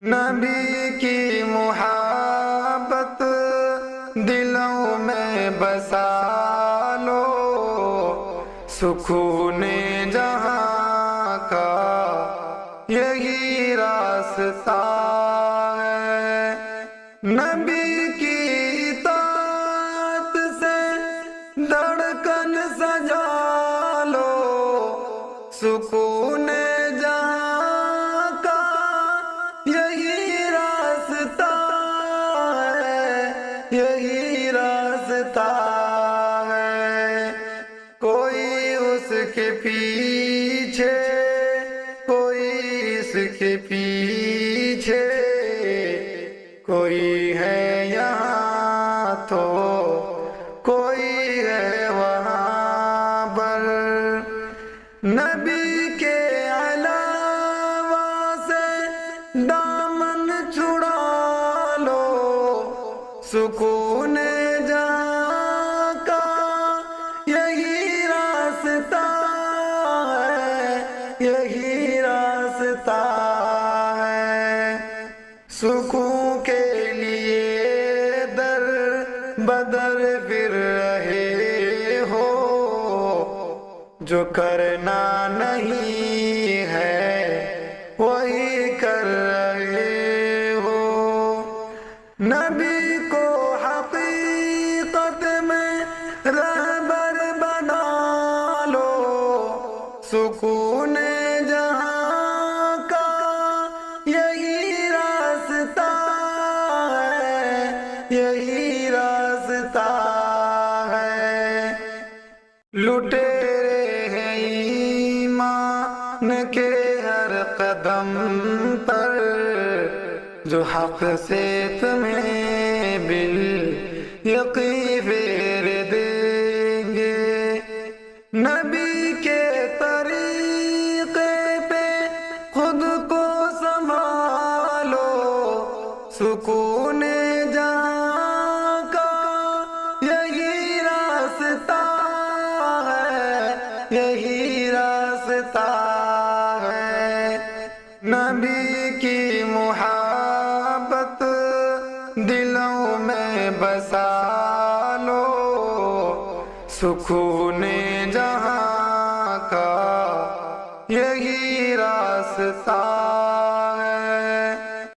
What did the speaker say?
نبی کی محبت دلوں میں بسا لو، سکون جہاں کا یہی راستہ ہے۔ نبی کی اطاعت سے دھڑکن سجا لو، سکون جہاں کا یہی راستہ ہے، یہی راستہ ہے۔ کوئی اس کے پیچھے، کوئی اس کے پیچھے، کوئی ہے یہاں تو کوئی ہے وہاں پر۔ نبی کے علاوہ سے دامن چھڑا لو، سکون جہاں کا یہی راستہ ہے، یہی راستہ ہے۔ سکون کے لیے در بدر پھر رہے ہو، جو کرنا نہیں ہے وہی کر رہے ہو۔ نبی کو حقیقت میں رہبر بنا لو، سکون جہاں کا یہی راستہ ہے، یہی راستہ ہے۔ لٹیرے ہیں ایمان کے ہر قدم پر، جو حق سے تمہیں بالیقین پھیر دیں گے۔ نبی کے طریقے پہ خود کو سنبھالو، سکون جہاں کا یہی راستہ ہے، یہی راستہ ہے۔ نبی کی محبت دلوں میں بسا لو، سکون جہاں